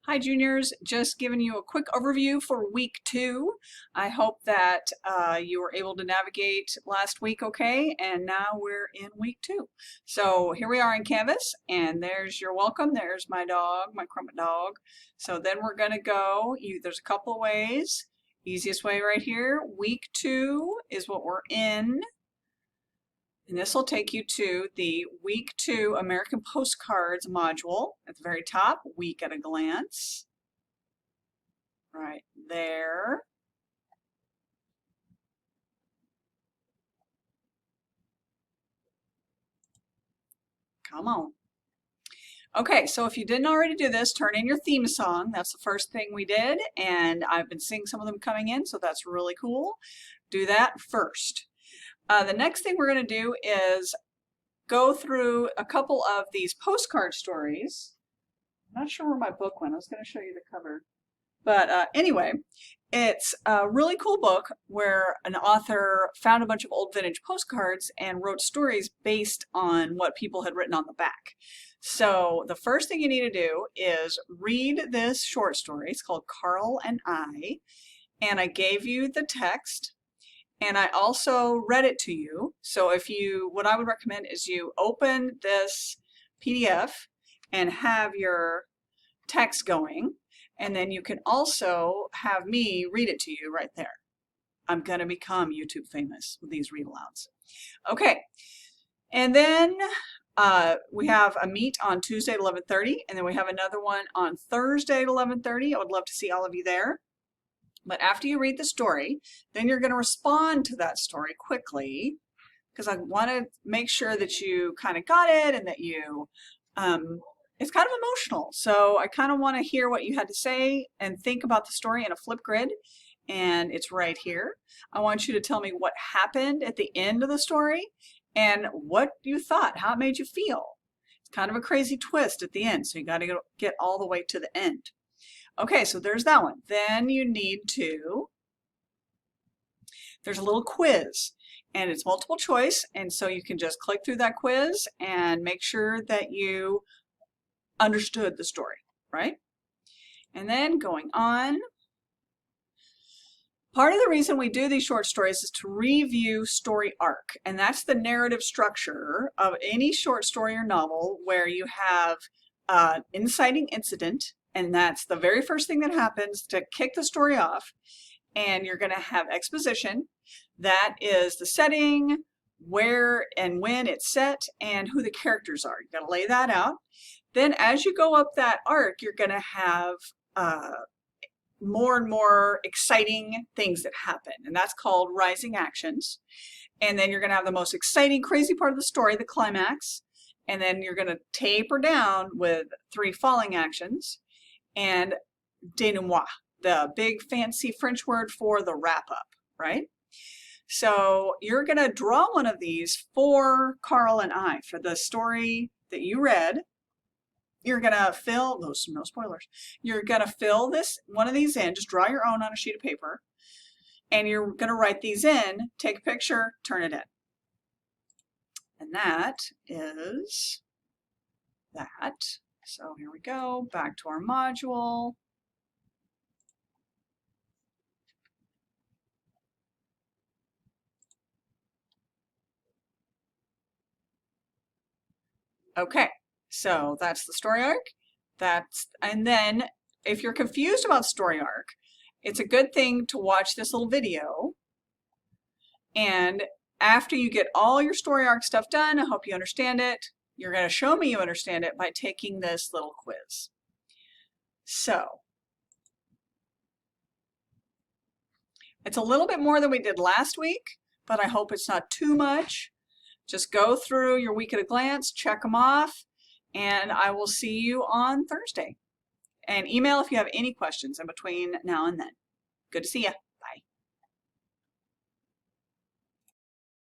Hi juniors, just giving you a quick overview for week 2. I hope that you were able to navigate last week okay, and now we're in week 2. So here we are in Canvas, and there's your welcome. There's my dog, my Crumpet dog. So then we're going to go, there's a couple of ways. Easiest way right here, week 2 is what we're in. And this will take you to the Week 2 American Postcards module at the very top, Week at a Glance. Right there. Come on. Okay, so if you didn't already do this, turn in your theme song. That's the first thing we did, and I've been seeing some of them coming in, so that's really cool. Do that first. The next thing we're going to do is go through a couple of these postcard stories. I'm not sure where my book went. I was going to show you the cover. But anyway, it's a really cool book where an author found a bunch of old vintage postcards and wrote stories based on what people had written on the back. So the first thing you need to do is read this short story. It's called Carl and I. And I gave you the text. And I also read it to you. So what I would recommend is you open this PDF and have your text going. And then you can also have me read it to you right there. I'm going to become YouTube famous with these read alouds. Okay. And then we have a meet on Tuesday at 11:30. And then we have another one on Thursday at 11:30. I would love to see all of you there. But after you read the story, then you're going to respond to that story quickly, because I want to make sure that you kind of got it and that you, it's kind of emotional. So I kind of want to hear what you had to say and think about the story in a flip grid. And it's right here. I want you to tell me what happened at the end of the story and what you thought, how it made you feel. It's kind of a crazy twist at the end, so you got to get all the way to the end. Okay, so there's that one. Then you need to, there's a little quiz, and it's multiple choice, and so you can just click through that quiz and make sure that you understood the story, right? And then going on, part of the reason we do these short stories is to review story arc, and that's the narrative structure of any short story or novel where you have an inciting incident. And that's the very first thing that happens to kick the story off. And you're going to have exposition. That is the setting, where and when it's set, and who the characters are. You've got to lay that out. Then as you go up that arc, you're going to have more and more exciting things that happen. And that's called rising actions. And then you're going to have the most exciting, crazy part of the story, the climax. And then you're going to taper down with 3 falling actions. And denouement, the big fancy French word for the wrap up, right? So you're going to draw one of these for Carl and I, for the story that you read. You're going to fill, those no spoilers, you're going to fill one of these in, just draw your own on a sheet of paper, and you're going to write these in, take a picture, turn it in. And that is that. So here we go, back to our module. Okay, so that's the story arc. And then if you're confused about story arc, it's a good thing to watch this little video. And after you get all your story arc stuff done, I hope you understand it. You're going to show me you understand it by taking this little quiz. So, it's a little bit more than we did last week, but I hope it's not too much. Just go through your week at a glance, check them off, and I will see you on Thursday. And email if you have any questions in between now and then. Good to see you.